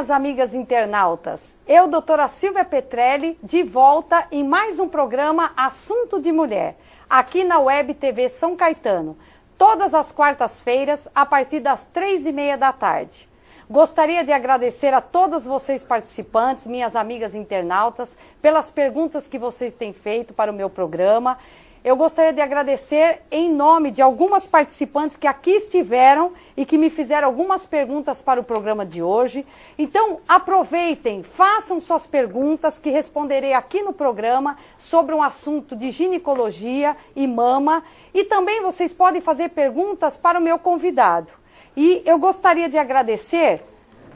minhas amigas internautas. Eu, doutora Silvia Petrelli, de volta em mais um programa Assunto de Mulher, aqui na Web TV São Caetano, todas as quartas-feiras, a partir das 3h30 da tarde. Gostaria de agradecer a todas vocês participantes, minhas amigas internautas, pelas perguntas que vocês têm feito para o meu programa. Eu gostaria de agradecer em nome de algumas participantes que aqui estiveram e que me fizeram algumas perguntas para o programa de hoje. Então, aproveitem, façam suas perguntas que responderei aqui no programa sobre um assunto de ginecologia e mama. E também vocês podem fazer perguntas para o meu convidado. E eu gostaria de agradecer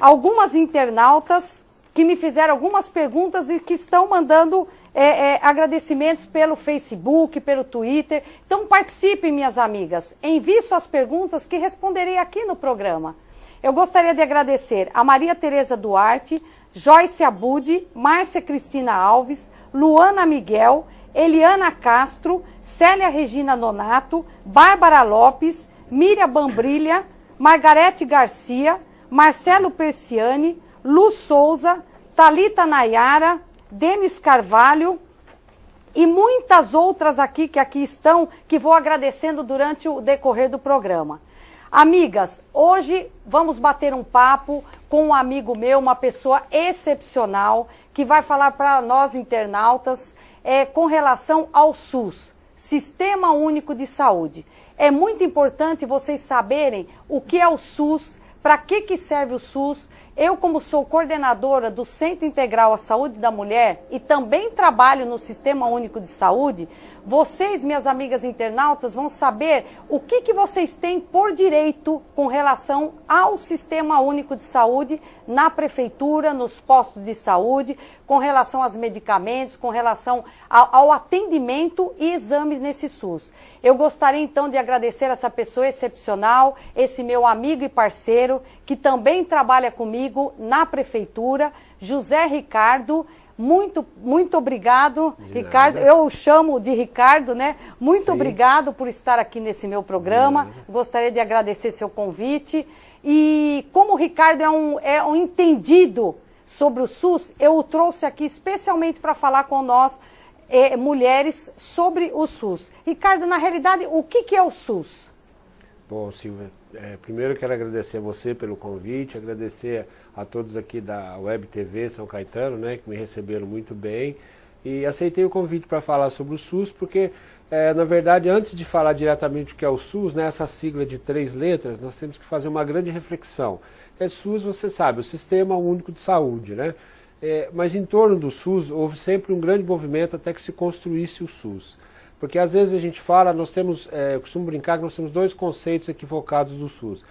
algumas internautas que me fizeram algumas perguntas e que estão mandando agradecimentos pelo Facebook, pelo Twitter. Então participem, minhas amigas. Envie suas perguntas que responderei aqui no programa. Eu gostaria de agradecer a Maria Tereza Duarte, Joyce Abud, Márcia Cristina Alves, Luana Miguel, Eliana Castro, Célia Regina Nonato, Bárbara Lopes, Miriam Bambrilha, Margarete Garcia, Marcelo Persiani, Lu Souza, Thalita Nayara, Denis Carvalho e muitas outras aqui que aqui estão, que vou agradecendo durante o decorrer do programa. Amigas, hoje vamos bater um papo com um amigo meu, uma pessoa excepcional, que vai falar para nós internautas com relação ao SUS, Sistema Único de Saúde. É muito importante vocês saberem o que é o SUS, para que serve o SUS. Eu, como sou coordenadora do Centro Integral à Saúde da Mulher e também trabalho no Sistema Único de Saúde, vocês, minhas amigas internautas, vão saber o que vocês têm por direito com relação ao Sistema Único de Saúde na prefeitura, nos postos de saúde, com relação aos medicamentos, com relação ao atendimento e exames nesse SUS. Eu gostaria então de agradecer essa pessoa excepcional, esse meu amigo e parceiro, que também trabalha comigo na prefeitura, José Ricardo. Muito obrigado, Ricardo. Eu o chamo de Ricardo, né? Muito obrigado por estar aqui nesse meu programa. Gostaria de agradecer seu convite. E como o Ricardo é um entendido sobre o SUS, eu o trouxe aqui especialmente para falar com nós, mulheres, sobre o SUS. Ricardo, na realidade, o que é o SUS? Bom, Silvia, primeiro eu quero agradecer a você pelo convite, agradecer a todos aqui da Web TV São Caetano, né, que me receberam muito bem, e aceitei o convite para falar sobre o SUS, porque, na verdade, antes de falar diretamente o que é o SUS, né, essa sigla de 3 letras, nós temos que fazer uma grande reflexão. SUS, você sabe, o Sistema Único de Saúde, né? Mas em torno do SUS houve sempre um grande movimento até que se construísse o SUS. Porque às vezes a gente fala, eu costumo brincar que nós temos 2 conceitos equivocados do SUS.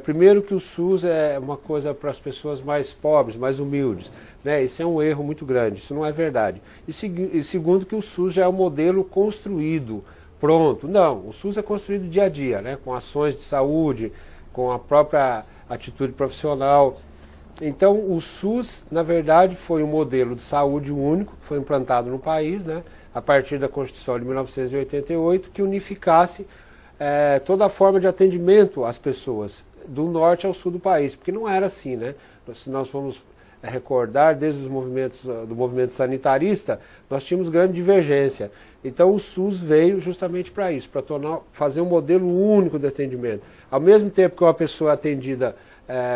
Primeiro que o SUS é uma coisa para as pessoas mais pobres, mais humildes, né? Isso é um erro muito grande, isso não é verdade. E segundo que o SUS já é um modelo construído, pronto. Não, o SUS é construído dia a dia, né? Com ações de saúde, com a própria atitude profissional. Então o SUS, na verdade, foi um modelo de saúde único, que foi implantado no país, né? A partir da Constituição de 1988, que unificasse toda a forma de atendimento às pessoas, do norte ao sul do país, porque não era assim, né? Se nós formos recordar, desde os movimentos do movimento sanitarista, nós tínhamos grande divergência. Então o SUS veio justamente para isso, para fazer um modelo único de atendimento. Ao mesmo tempo que uma pessoa é atendida,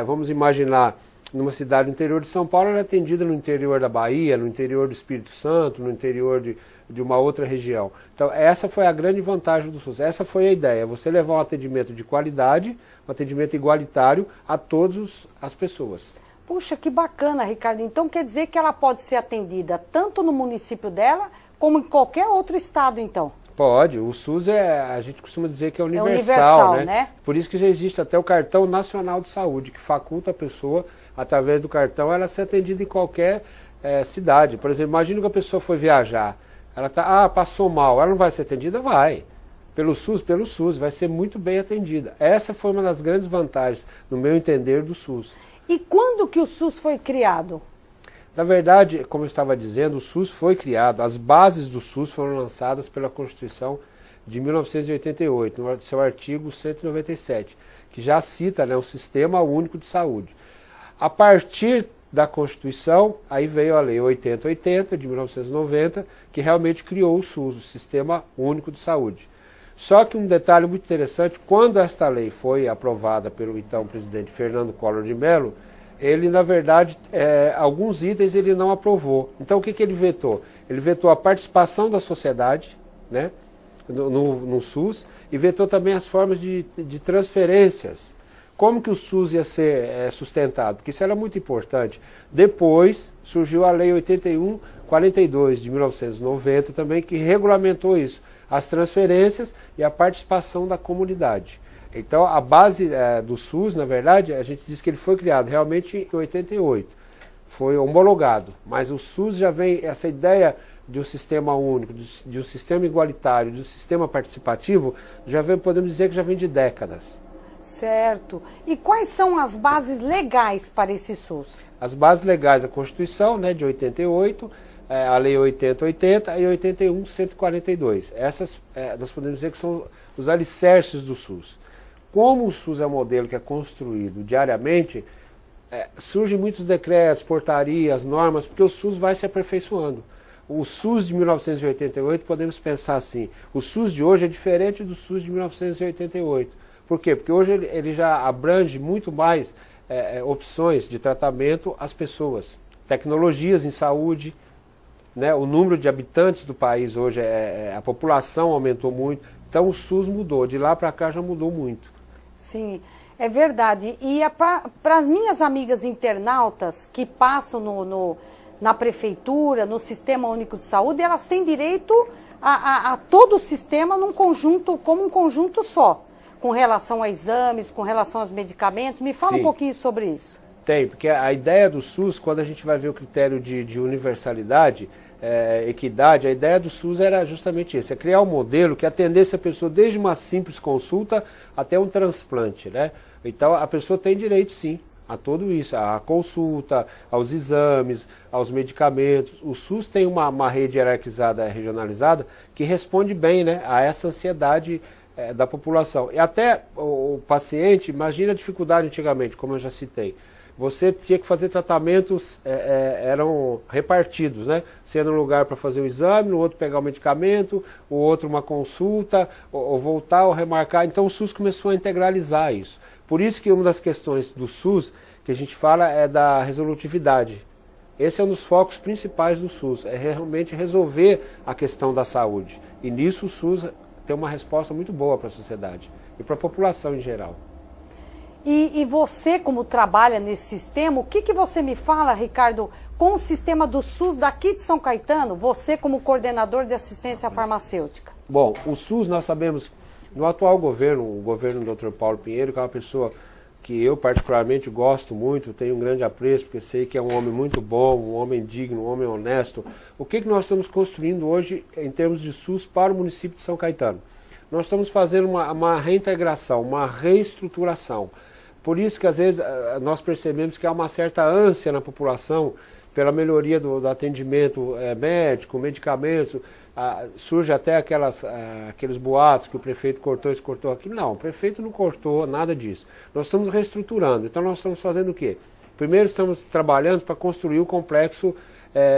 vamos imaginar, numa cidade do interior de São Paulo, ela é atendida no interior da Bahia, no interior do Espírito Santo, no interior de uma outra região. Então essa foi a grande vantagem do SUS, essa foi a ideia, você levar um atendimento de qualidade, um atendimento igualitário a todas as pessoas. Puxa, que bacana, Ricardo. Então quer dizer que ela pode ser atendida tanto no município dela, como em qualquer outro estado, então? Pode, o SUS a gente costuma dizer que é universal, né? Por isso que já existe até o Cartão Nacional de Saúde, que faculta a pessoa, através do cartão, ela ser atendida em qualquer cidade. Por exemplo, imagina que a pessoa foi viajar, ela passou mal, ela não vai ser atendida? Vai. Pelo SUS, vai ser muito bem atendida. Essa foi uma das grandes vantagens, no meu entender, do SUS. E quando que o SUS foi criado? Na verdade, como eu estava dizendo, o SUS foi criado, as bases do SUS foram lançadas pela Constituição de 1988, no seu artigo 197, que já cita, né, o Sistema Único de Saúde. A partir da Constituição, aí veio a Lei 8080 de 1990, que realmente criou o SUS, o Sistema Único de Saúde. Só que um detalhe muito interessante, quando esta lei foi aprovada pelo então presidente Fernando Collor de Mello, ele, na verdade, alguns itens ele não aprovou. Então, o que ele vetou? Ele vetou a participação da sociedade, né, no SUS, e vetou também as formas de transferências. Como que o SUS ia ser sustentado? Porque isso era muito importante. Depois surgiu a Lei 8142 de 1990 também, que regulamentou isso, as transferências e a participação da comunidade. Então a base do SUS, na verdade, a gente diz que ele foi criado realmente em 88, foi homologado, mas o SUS já vem, essa ideia de um sistema único, de um sistema igualitário, de um sistema participativo, já vem, podemos dizer que já vem de décadas. Certo. E quais são as bases legais para esse SUS? As bases legais, a Constituição, né, de 88, a Lei 8080 e 81.142. Essas, nós podemos dizer que são os alicerces do SUS. Como o SUS é um modelo que é construído diariamente, surgem muitos decretos, portarias, normas, porque o SUS vai se aperfeiçoando. O SUS de 1988, podemos pensar assim, o SUS de hoje é diferente do SUS de 1988. Por quê? Porque hoje ele já abrange muito mais opções de tratamento às pessoas. Tecnologias em saúde, né? O número de habitantes do país hoje, a população aumentou muito, então o SUS mudou, de lá para cá já mudou muito. Sim, é verdade. E para as minhas amigas internautas que passam na prefeitura, no Sistema Único de Saúde, elas têm direito a todo o sistema num conjunto, como um conjunto só, com relação a exames, com relação aos medicamentos. Me fala um pouquinho sobre isso. Tem, porque a ideia do SUS, quando a gente vai ver o critério de universalidade, equidade, a ideia do SUS era justamente isso, é criar um modelo que atendesse a pessoa desde uma simples consulta até um transplante, né? Então a pessoa tem direito sim a tudo isso, à consulta, aos exames, aos medicamentos. O SUS tem uma rede hierarquizada, regionalizada, que responde bem, né, a essa ansiedade da população. E até o paciente, imagina a dificuldade antigamente, como eu já citei. Você tinha que fazer tratamentos, eram repartidos, né? Você ia num lugar para fazer o exame, no outro pegar o medicamento, o outro uma consulta, ou voltar, ou remarcar. Então o SUS começou a integralizar isso. Por isso que uma das questões do SUS que a gente fala é da resolutividade. Esse é um dos focos principais do SUS, é realmente resolver a questão da saúde. E nisso o SUS tem uma resposta muito boa para a sociedade e para a população em geral. E você, como trabalha nesse sistema, o que você me fala, Ricardo, com o sistema do SUS daqui de São Caetano, você como coordenador de assistência farmacêutica? Bom, o SUS nós sabemos, no atual governo, o governo do Dr. Paulo Pinheiro, que é uma pessoa que eu particularmente gosto muito, tenho um grande apreço, porque sei que é um homem muito bom, um homem digno, um homem honesto. O que nós estamos construindo hoje em termos de SUS para o município de São Caetano? Nós estamos fazendo uma reintegração, uma reestruturação. Por isso que às vezes nós percebemos que há uma certa ânsia na população pela melhoria do atendimento médico, medicamentos. Surge até aqueles boatos que o prefeito cortou isso, cortou aquilo. Não, o prefeito não cortou nada disso. Nós estamos reestruturando. Então nós estamos fazendo o quê? Primeiro estamos trabalhando para construir o complexo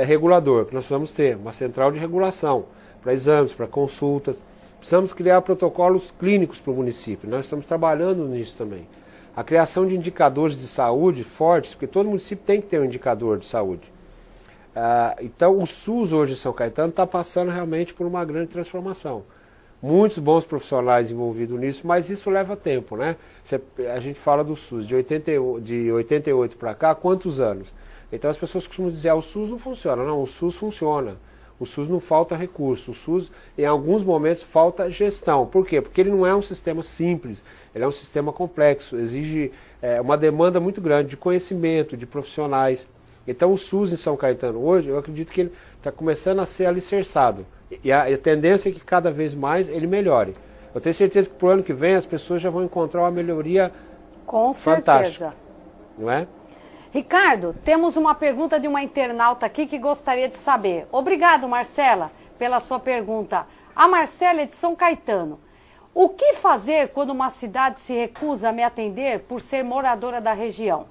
regulador, que nós precisamos ter uma central de regulação para exames, para consultas. Precisamos criar protocolos clínicos para o município. Nós estamos trabalhando nisso também. A criação de indicadores de saúde fortes, porque todo município tem que ter um indicador de saúde. Então o SUS hoje em São Caetano está passando realmente por uma grande transformação. Muitos bons profissionais envolvidos nisso, mas isso leva tempo, né? A gente fala do SUS de 88 para cá, quantos anos? Então as pessoas costumam dizer, o SUS não funciona. Não, o SUS funciona. O SUS não falta recurso, o SUS em alguns momentos falta gestão. Por quê? Porque ele não é um sistema simples, ele é um sistema complexo, exige uma demanda muito grande de conhecimento, de profissionais. Então o SUS em São Caetano hoje, eu acredito que ele está começando a ser alicerçado. E a tendência é que cada vez mais ele melhore. Eu tenho certeza que para o ano que vem as pessoas já vão encontrar uma melhoria fantástica. Não é? Ricardo, temos uma pergunta de uma internauta aqui que gostaria de saber. Obrigado, Marcela, pela sua pergunta. A Marcela é de São Caetano. O que fazer quando uma cidade se recusa a me atender por ser moradora da região?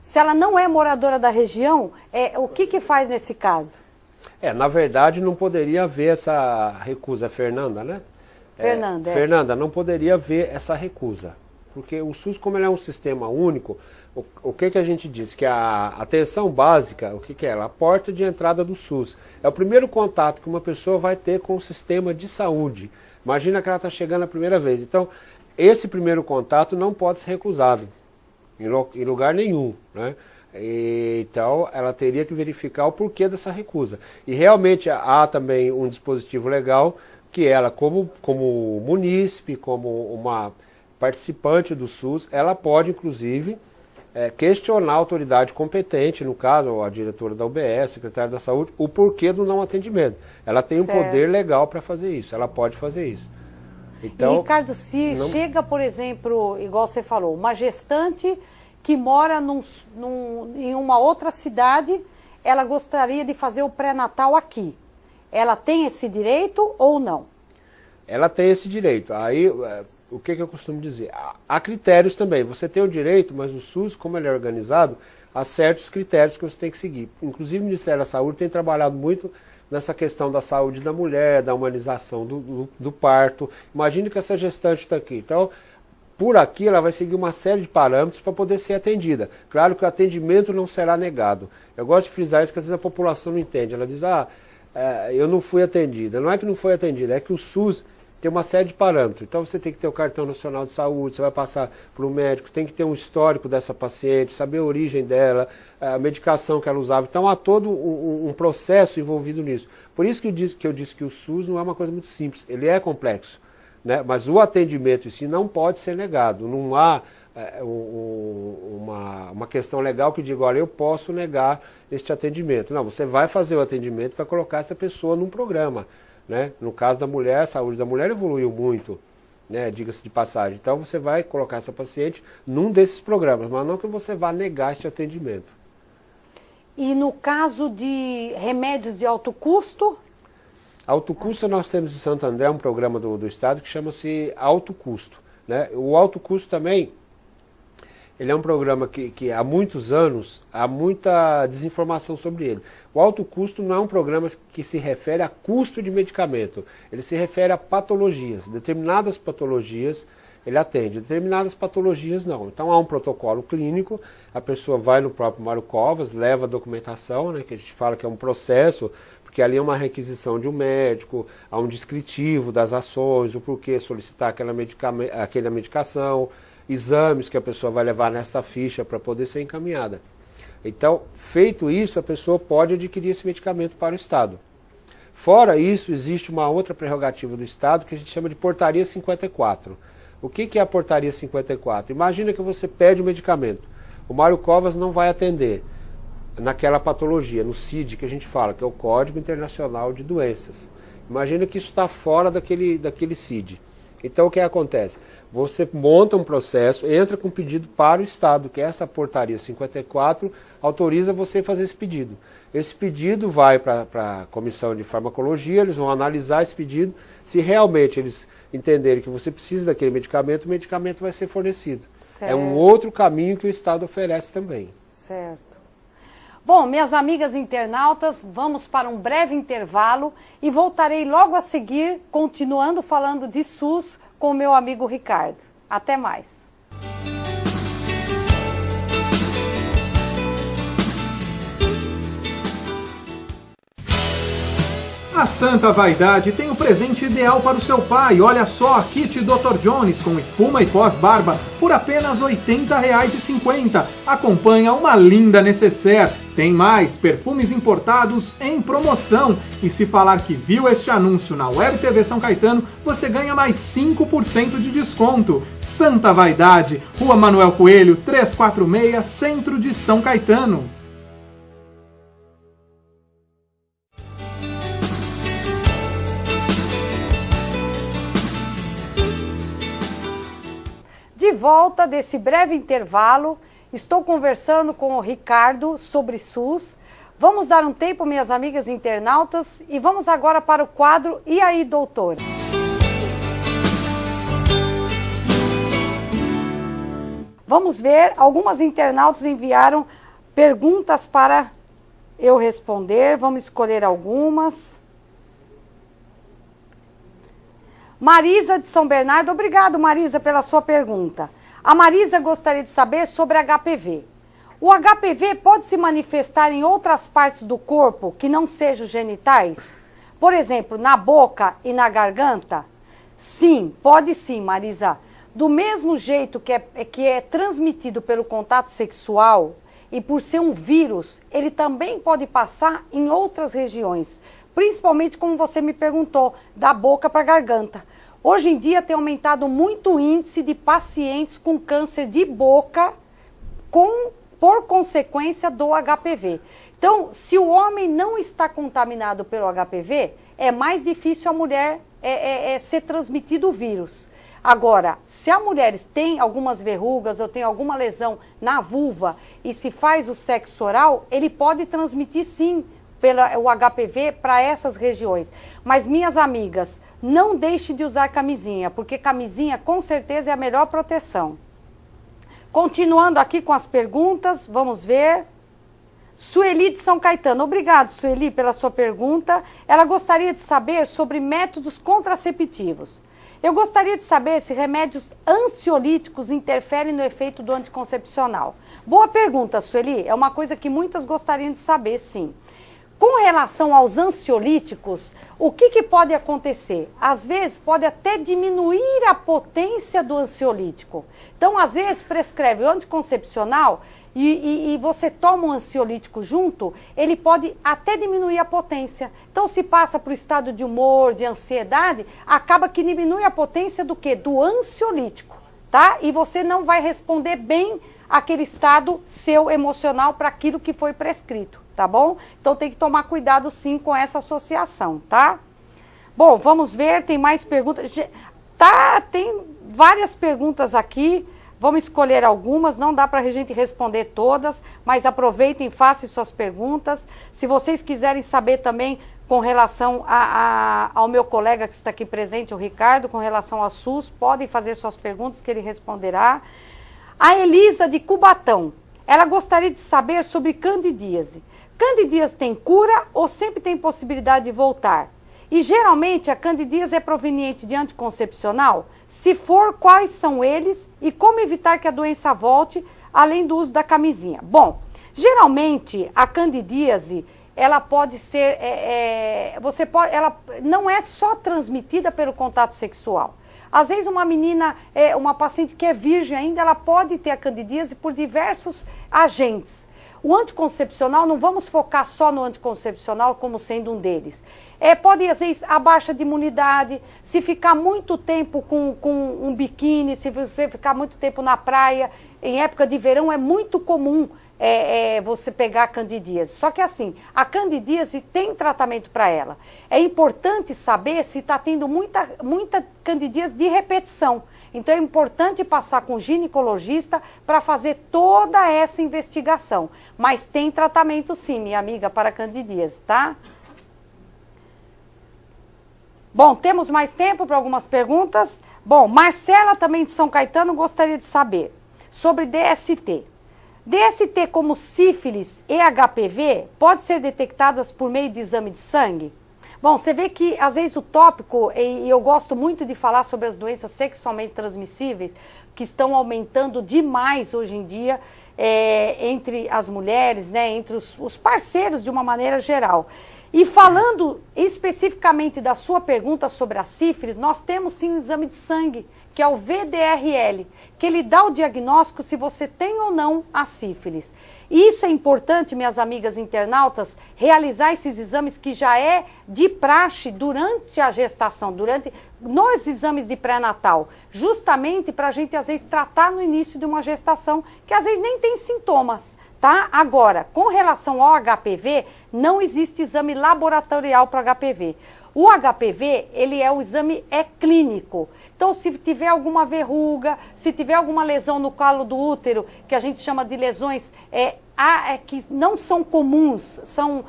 Se ela não é moradora da região, o que faz nesse caso? Na verdade, não poderia haver essa recusa. Fernanda, né? Fernanda, não poderia haver essa recusa. Porque o SUS, como ele é um sistema único, o que a gente diz? Que a atenção básica, o que é ela? A porta de entrada do SUS. É o primeiro contato que uma pessoa vai ter com o sistema de saúde. Imagina que ela está chegando a primeira vez. Então, esse primeiro contato não pode ser recusado em lugar nenhum, né? Então, ela teria que verificar o porquê dessa recusa. E realmente há também um dispositivo legal que ela, como munícipe, como uma participante do SUS, ela pode, inclusive, questionar a autoridade competente, no caso, a diretora da UBS, secretária da Saúde, o porquê do não atendimento. Ela tem um poder legal para fazer isso, ela pode fazer isso. Então, e, Ricardo, se chega, por exemplo, igual você falou, uma gestante que mora em uma outra cidade, ela gostaria de fazer o pré-natal aqui. Ela tem esse direito ou não? Ela tem esse direito. Aí, o que eu costumo dizer? Há critérios também. Você tem o direito, mas o SUS, como ele é organizado, há certos critérios que você tem que seguir. Inclusive, o Ministério da Saúde tem trabalhado muito nessa questão da saúde da mulher, da humanização do parto. Imagine que essa gestante está aqui. Então, por aqui ela vai seguir uma série de parâmetros para poder ser atendida. Claro que o atendimento não será negado. Eu gosto de frisar isso, que às vezes a população não entende. Ela diz, eu não fui atendida. Não é que não foi atendida, é que o SUS tem uma série de parâmetros. Então você tem que ter o cartão nacional de saúde, você vai passar para o médico, tem que ter um histórico dessa paciente, saber a origem dela, a medicação que ela usava. Então há todo um processo envolvido nisso. Por isso que eu disse que o SUS não é uma coisa muito simples, ele é complexo, né? Mas o atendimento em si não pode ser negado. Não há uma questão legal que diga, olha, eu posso negar este atendimento. Não, você vai fazer o atendimento para colocar essa pessoa num programa. Né? No caso da mulher, a saúde da mulher evoluiu muito, né? Diga-se de passagem. Então você vai colocar essa paciente num desses programas, mas não que você vá negar esse atendimento. E no caso de remédios de alto custo? Alto custo, nós temos em Santo André um programa do Estado que chama-se Alto Custo, né? O alto custo também, ele é um programa que há muitos anos há muita desinformação sobre ele. O alto custo não é um programa que se refere a custo de medicamento, ele se refere a patologias. Determinadas patologias ele atende, determinadas patologias não. Então há um protocolo clínico, a pessoa vai no próprio Mário Covas, leva a documentação, né, que a gente fala que é um processo, porque ali é uma requisição de um médico, há um descritivo das ações, o porquê solicitar aquela medicação, exames que a pessoa vai levar nesta ficha para poder ser encaminhada. Então, feito isso, a pessoa pode adquirir esse medicamento para o Estado. Fora isso, existe uma outra prerrogativa do Estado que a gente chama de Portaria 54. O que é a Portaria 54? Imagina que você pede o medicamento. O Mário Covas não vai atender naquela patologia, no CID que a gente fala, que é o Código Internacional de Doenças. Imagina que isso está fora daquele CID. Então, o que acontece? Você monta um processo, entra com pedido para o Estado, que é essa Portaria 54, autoriza você a fazer esse pedido. Esse pedido vai para a Comissão de Farmacologia, eles vão analisar esse pedido. Se realmente eles entenderem que você precisa daquele medicamento, o medicamento vai ser fornecido. Certo. É um outro caminho que o Estado oferece também. Certo. Bom, minhas amigas internautas, vamos para um breve intervalo e voltarei logo a seguir, continuando falando de SUS com o meu amigo Ricardo. Até mais. A Santa Vaidade tem o presente ideal para o seu pai. Olha só, kit Dr. Jones com espuma e pós-barba por apenas R$ 80,50. Acompanha uma linda necessaire. Tem mais, perfumes importados em promoção. E se falar que viu este anúncio na Web TV São Caetano, você ganha mais 5% de desconto. Santa Vaidade, Rua Manuel Coelho, 346, Centro de São Caetano. De volta desse breve intervalo, estou conversando com o Ricardo sobre SUS. Vamos dar um tempo, minhas amigas internautas, e vamos agora para o quadro E aí, doutora? Vamos ver, algumas internautas enviaram perguntas para eu responder, vamos escolher algumas. Marisa de São Bernardo, obrigado Marisa pela sua pergunta. A Marisa gostaria de saber sobre HPV. O HPV pode se manifestar em outras partes do corpo que não sejam genitais? Por exemplo, na boca e na garganta? Sim, pode sim, Marisa. Do mesmo jeito que é transmitido pelo contato sexual e por ser um vírus, ele também pode passar em outras regiões. Principalmente, como você me perguntou, da boca para a garganta. Hoje em dia tem aumentado muito o índice de pacientes com câncer de boca por consequência do HPV. Então, se o homem não está contaminado pelo HPV, é mais difícil a mulher ser transmitido o vírus. Agora, se a mulher tem algumas verrugas ou tem alguma lesão na vulva e se faz o sexo oral, ele pode transmitir sim o HPV para essas regiões. Mas, minhas amigas, não deixe de usar camisinha, porque camisinha com certeza é a melhor proteção. Continuando aqui com as perguntas, vamos ver. Sueli de São Caetano, obrigado Sueli pela sua pergunta. Ela gostaria de saber sobre métodos contraceptivos. Eu gostaria de saber se remédios ansiolíticos interferem no efeito do anticoncepcional. Boa pergunta, Sueli, é uma coisa que muitas gostariam de saber, sim. Com relação aos ansiolíticos, o que pode acontecer? Às vezes pode até diminuir a potência do ansiolítico. Então, às vezes prescreve o anticoncepcional e você toma um ansiolítico junto, ele pode até diminuir a potência. Então, se passa para o estado de humor, de ansiedade, acaba que diminui a potência do quê? Do ansiolítico, tá? E você não vai responder bem aquele estado seu emocional para aquilo que foi prescrito, tá bom? Então tem que tomar cuidado sim com essa associação, tá? Bom, vamos ver, tem mais perguntas. Tem várias perguntas aqui, vamos escolher algumas, não dá para a gente responder todas, mas aproveitem e façam suas perguntas. Se vocês quiserem saber também com relação ao meu colega que está aqui presente, o Ricardo, com relação ao SUS, podem fazer suas perguntas que ele responderá. A Elisa de Cubatão, ela gostaria de saber sobre candidíase. Candidíase tem cura ou sempre tem possibilidade de voltar? E geralmente a candidíase é proveniente de anticoncepcional? Se for, quais são eles e como evitar que a doença volte, além do uso da camisinha? Bom, geralmente a candidíase, ela pode ser, ela não é só transmitida pelo contato sexual. Às vezes uma menina, uma paciente que é virgem ainda, ela pode ter a candidíase por diversos agentes. O anticoncepcional, não vamos focar só no anticoncepcional como sendo um deles. Pode, às vezes, a baixa de imunidade, se ficar muito tempo com um biquíni, se você ficar muito tempo na praia, em época de verão é muito comum você pegar a candidíase. Só que assim, a candidíase tem tratamento para ela. É importante saber se está tendo muita candidíase de repetição. Então é importante passar com o ginecologista para fazer toda essa investigação. Mas tem tratamento sim, minha amiga, para a candidíase, tá? Bom, temos mais tempo para algumas perguntas. Bom, Marcela também de São Caetano gostaria de saber sobre DST. DST como sífilis e HPV pode ser detectadas por meio de exame de sangue? Bom, você vê que às vezes o tópico, e eu gosto muito de falar sobre as doenças sexualmente transmissíveis, que estão aumentando demais hoje em dia entre as mulheres, né, entre os parceiros de uma maneira geral. E falando especificamente da sua pergunta sobre a sífilis, nós temos sim um exame de sangue, que é o VDRL, que ele dá o diagnóstico se você tem ou não a sífilis. E isso é importante, minhas amigas internautas, realizar esses exames que já é de praxe durante a gestação, nos exames de pré-natal, justamente para a gente, às vezes, tratar no início de uma gestação, que às vezes nem tem sintomas, tá? Agora, com relação ao HPV, não existe exame laboratorial para HPV. O HPV, ele é o exame clínico. Então, se tiver alguma verruga, se tiver alguma lesão no colo do útero, que a gente chama de lesões que não são comuns, são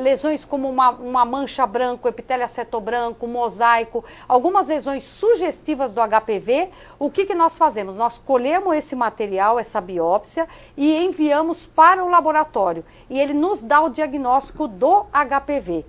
lesões como uma mancha branca, epitélio acetobranco, mosaico, algumas lesões sugestivas do HPV, o que nós fazemos? Nós colhemos esse material, essa biópsia, e enviamos para o laboratório. E ele nos dá o diagnóstico do HPV.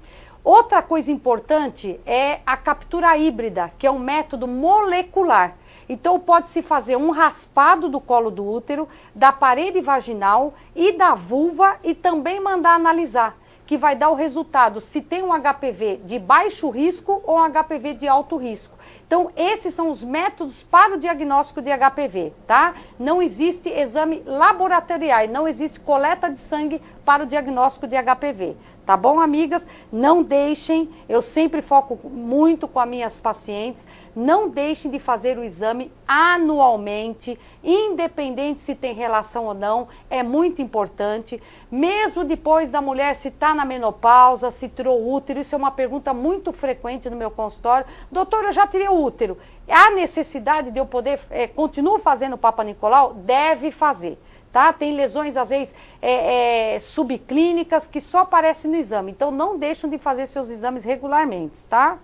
Outra coisa importante é a captura híbrida, que é um método molecular. Então, pode-se fazer um raspado do colo do útero, da parede vaginal e da vulva e também mandar analisar, que vai dar o resultado se tem um HPV de baixo risco ou um HPV de alto risco. Então, esses são os métodos para o diagnóstico de HPV, tá? Não existe exame laboratorial, não existe coleta de sangue para o diagnóstico de HPV. Tá bom, amigas? Não deixem, eu sempre foco muito com as minhas pacientes, não deixem de fazer o exame anualmente, independente se tem relação ou não, é muito importante. Mesmo depois da mulher se está na menopausa, se tirou o útero, isso é uma pergunta muito frequente no meu consultório. Doutora, eu já tirei o útero, há necessidade de eu poder, continuo fazendo o Papa Nicolau? Deve fazer. Tá? Tem lesões, às vezes, subclínicas que só aparecem no exame. Então, não deixem de fazer seus exames regularmente, tá?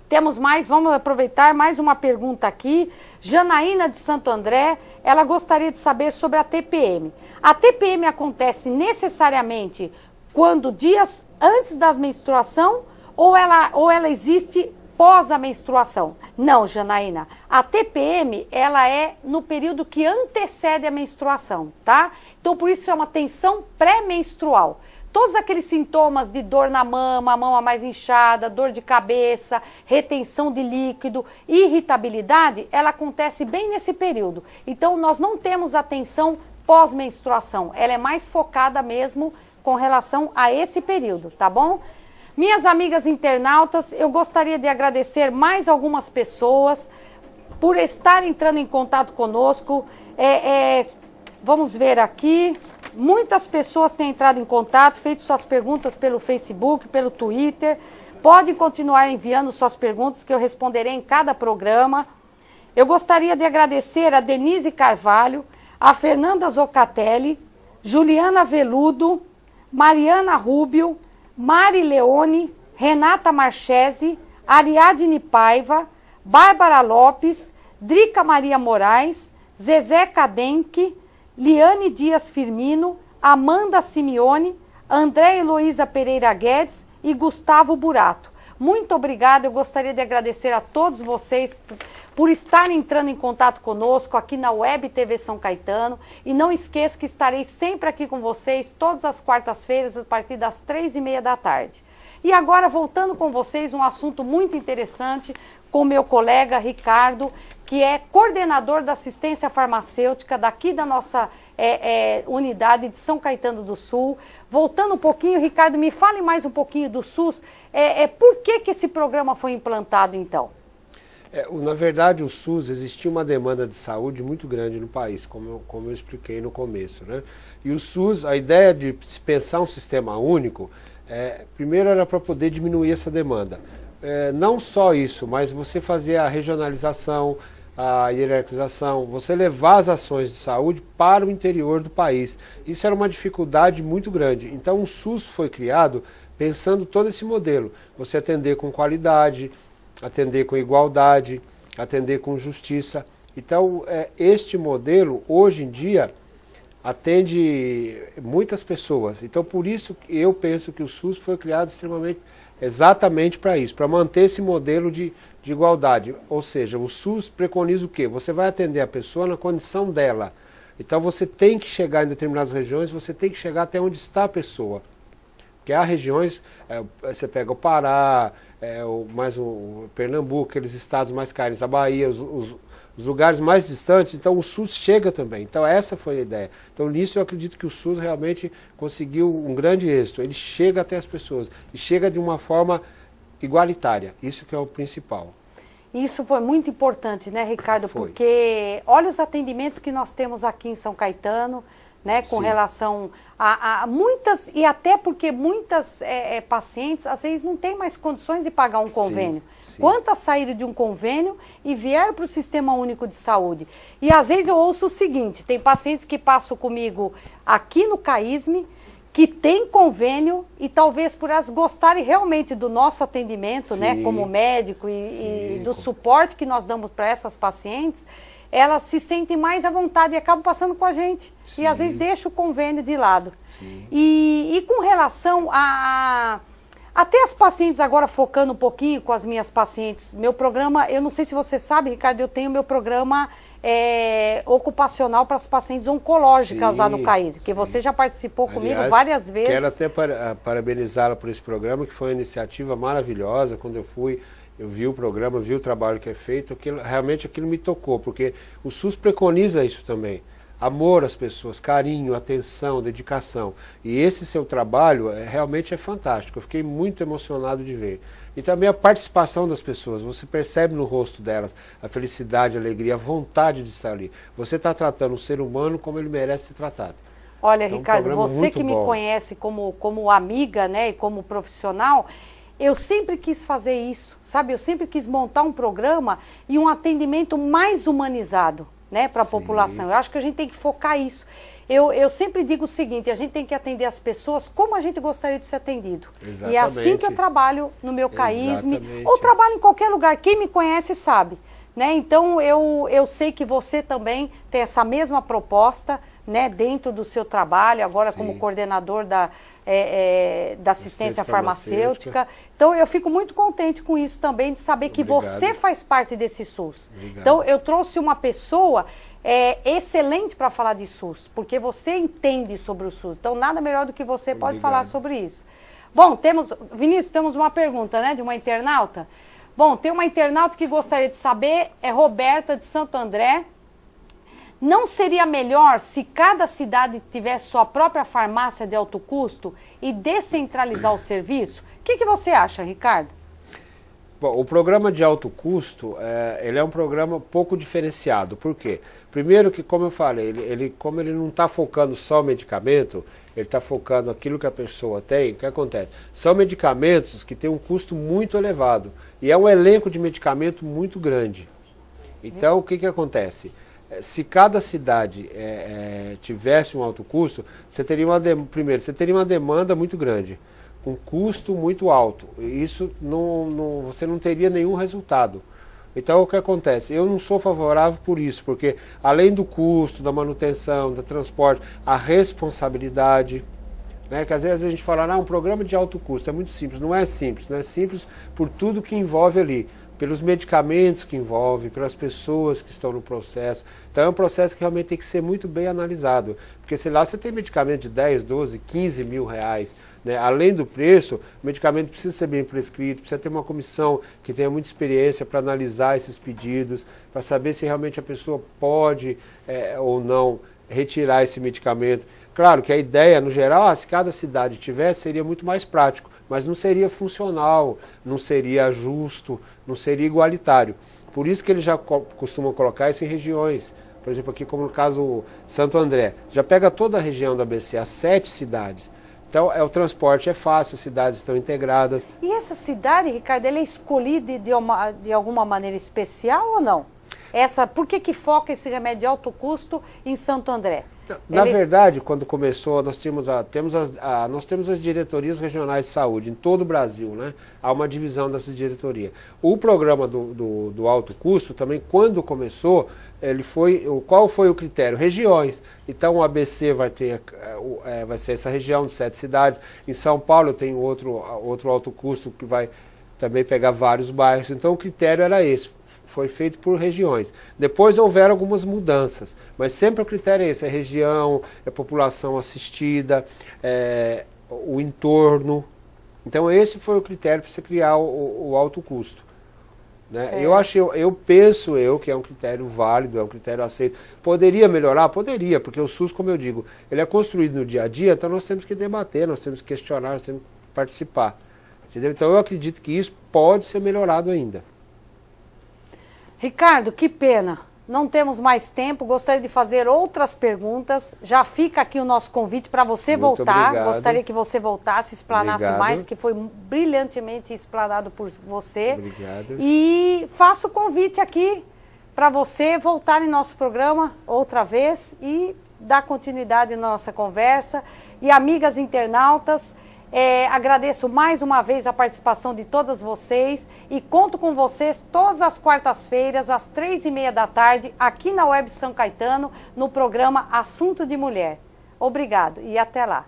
Temos mais, vamos aproveitar mais uma pergunta aqui. Janaína de Santo André, ela gostaria de saber sobre a TPM. A TPM acontece necessariamente quando dias antes da menstruação ou ela existe pós a menstruação? Não, Janaína. A TPM, ela é no período que antecede a menstruação, tá? Então, por isso chama tensão pré-menstrual. Todos aqueles sintomas de dor na mama, a mama mais inchada, dor de cabeça, retenção de líquido, irritabilidade, ela acontece bem nesse período. Então, nós não temos a tensão pós-menstruação. Ela é mais focada mesmo com relação a esse período, tá bom? Minhas amigas internautas, eu gostaria de agradecer mais algumas pessoas por estar entrando em contato conosco. Vamos ver aqui, muitas pessoas têm entrado em contato, feito suas perguntas pelo Facebook, pelo Twitter. Podem continuar enviando suas perguntas que eu responderei em cada programa. Eu gostaria de agradecer a Denise Carvalho, a Fernanda Zocatelli, Juliana Veludo, Mariana Rubio, Mari Leone, Renata Marchese, Ariadne Paiva, Bárbara Lopes, Drica Maria Moraes, Zezé Cadenque, Liane Dias Firmino, Amanda Simeone, André Heloísa Pereira Guedes e Gustavo Burato. Muito obrigada, eu gostaria de agradecer a todos vocês por estarem entrando em contato conosco aqui na Web TV São Caetano. E não esqueça que estarei sempre aqui com vocês, todas as quartas-feiras, a partir das 3h30 da tarde. E agora, voltando com vocês, um assunto muito interessante com meu colega Ricardo, que é coordenador da assistência farmacêutica daqui da nossa unidade de São Caetano do Sul. Voltando um pouquinho, Ricardo, me fale mais um pouquinho do SUS. Por que esse programa foi implantado, então? Na verdade, o SUS, existia uma demanda de saúde muito grande no país, como eu expliquei no começo, né? E o SUS, a ideia de se pensar um sistema único, primeiro era para poder diminuir essa demanda. Não só isso, mas você fazer a regionalização, a hierarquização, você levar as ações de saúde para o interior do país. Isso era uma dificuldade muito grande. Então o SUS foi criado pensando todo esse modelo. Você atender com qualidade, atender com igualdade, atender com justiça. Então este modelo, hoje em dia, atende muitas pessoas. Então por isso eu penso que o SUS foi criado exatamente para isso, para manter esse modelo de igualdade. Ou seja, o SUS preconiza o quê? Você vai atender a pessoa na condição dela. Então você tem que chegar em determinadas regiões, você tem que chegar até onde está a pessoa. Porque há regiões, você pega o Pará, mais o Pernambuco, aqueles estados mais carentes, a Bahia, os lugares mais distantes, então o SUS chega também. Então essa foi a ideia. Então nisso eu acredito que o SUS realmente conseguiu um grande êxito. Ele chega até as pessoas e chega de uma forma igualitária. Isso que é o principal. Isso foi muito importante, né, Ricardo? Foi. Porque olha os atendimentos que nós temos aqui em São Caetano, né, com Sim. relação a muitas, e até porque muitas pacientes, às vezes, não têm mais condições de pagar um convênio. Sim. Quantas saíram de um convênio e vieram para o Sistema Único de Saúde? E às vezes eu ouço o seguinte, tem pacientes que passam comigo aqui no CAISM, que tem convênio e talvez por elas gostarem realmente do nosso atendimento, Sim. né, como médico e do suporte que nós damos para essas pacientes, elas se sentem mais à vontade e acabam passando com a gente. Sim. E às vezes deixa o convênio de lado. Sim. E com relação a... Até as pacientes, agora focando um pouquinho com as minhas pacientes, meu programa, eu não sei se você sabe, Ricardo, eu tenho meu programa ocupacional para as pacientes oncológicas lá no CAISM, porque você já participou comigo várias vezes. Quero até parabenizá-la por esse programa, que foi uma iniciativa maravilhosa. Quando eu fui, eu vi o programa, vi o trabalho que é feito, realmente aquilo me tocou, porque o SUS preconiza isso também. Amor às pessoas, carinho, atenção, dedicação. E esse seu trabalho realmente é fantástico. Eu fiquei muito emocionado de ver. E também a participação das pessoas. Você percebe no rosto delas a felicidade, a alegria, a vontade de estar ali. Você está tratando o ser humano como ele merece ser tratado. Olha, então, Ricardo, você que me conhece como amiga, né, e como profissional, eu sempre quis fazer isso, sabe? Eu sempre quis montar um programa e um atendimento mais humanizado, né, para a população. Eu acho que a gente tem que focar isso. Eu sempre digo o seguinte, a gente tem que atender as pessoas como a gente gostaria de ser atendido. Exatamente. E é assim que eu trabalho no meu CAISM, ou trabalho em qualquer lugar. Quem me conhece sabe, né? Então eu sei que você também tem essa mesma proposta, né, dentro do seu trabalho, agora como coordenador da assistência farmacêutica. Então eu fico muito contente com isso também, de saber que você faz parte desse SUS. Obrigado. Então eu trouxe uma pessoa excelente para falar de SUS, porque você entende sobre o SUS. Então nada melhor do que você pode falar sobre isso. Bom, Vinícius, temos uma pergunta, né, de uma internauta. Bom, tem uma internauta que gostaria de saber, é Roberta de Santo André. Não seria melhor se cada cidade tivesse sua própria farmácia de alto custo e descentralizar o serviço? O que você acha, Ricardo? Bom, o programa de alto custo, ele é um programa pouco diferenciado. Por quê? Primeiro que, como eu falei, como ele não está focando só no medicamento, ele está focando aquilo que a pessoa tem. O que acontece? São medicamentos que têm um custo muito elevado e é um elenco de medicamento muito grande. Então, o que acontece? Se cada cidade tivesse um alto custo, você teria uma demanda muito grande, um custo muito alto. Isso você não teria nenhum resultado. Então o que acontece? Eu não sou favorável por isso, porque além do custo, da manutenção, do transporte, a responsabilidade, né, que às vezes a gente fala, um programa de alto custo é muito simples. Não é simples por tudo que envolve ali. Pelos medicamentos que envolve, pelas pessoas que estão no processo. Então é um processo que realmente tem que ser muito bem analisado. Porque se lá você tem medicamento de 10, 12, 15 mil reais, né? Além do preço, o medicamento precisa ser bem prescrito, precisa ter uma comissão que tenha muita experiência para analisar esses pedidos, para saber se realmente a pessoa pode ou não retirar esse medicamento. Claro que a ideia, no geral, se cada cidade tivesse, seria muito mais prático, mas não seria funcional, não seria justo, não seria igualitário. Por isso que eles já costumam colocar isso em regiões. Por exemplo, aqui como no caso Santo André, já pega toda a região do ABC, as 7 cidades. Então o transporte é fácil, as cidades estão integradas. E essa cidade, Ricardo, ela é escolhida de alguma maneira especial ou não? Por que foca esse remédio de alto custo em Santo André? Na verdade, quando começou, nós temos as diretorias regionais de saúde em todo o Brasil, né? Há uma divisão dessas diretorias. O programa do alto custo também, quando começou, qual foi o critério? Regiões. Então o ABC vai ser essa região de 7 cidades. Em São Paulo eu tenho outro alto custo que vai também pegar vários bairros. Então o critério era esse. Foi feito por regiões. Depois houveram algumas mudanças, mas sempre o critério é esse, é região, é população assistida, o entorno. Então esse foi o critério para você criar o alto custo. Né? Eu penso que é um critério válido, é um critério aceito. Poderia melhorar? Poderia, porque o SUS, como eu digo, ele é construído no dia a dia, então nós temos que debater, nós temos que questionar, nós temos que participar. Entendeu? Então eu acredito que isso pode ser melhorado ainda. Ricardo, que pena. não temos mais tempo, gostaria de fazer outras perguntas. Já fica aqui o nosso convite para você Muito voltar. obrigado. Gostaria que você voltasse, explanasse Obrigado. mais, que foi brilhantemente explanado por você. Obrigado. E faço o convite aqui para você voltar em nosso programa outra vez e dar continuidade na nossa conversa. E amigas internautas, agradeço mais uma vez a participação de todas vocês e conto com vocês todas as quartas-feiras, às 3h30 da tarde, aqui na Web São Caetano, no programa Assunto de Mulher. Obrigado e até lá.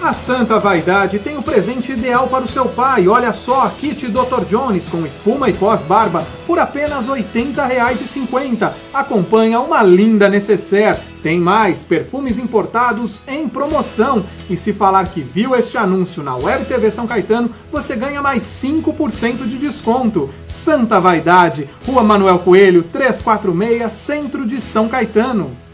A Santa Vaidade tem o presente ideal para o seu pai. Olha só, kit Dr. Jones com espuma e pós-barba por apenas R$ 80,50. Acompanha uma linda necessaire. Tem mais, perfumes importados em promoção. E se falar que viu este anúncio na Web TV São Caetano, você ganha mais 5% de desconto. Santa Vaidade, Rua Manuel Coelho, 346, Centro de São Caetano.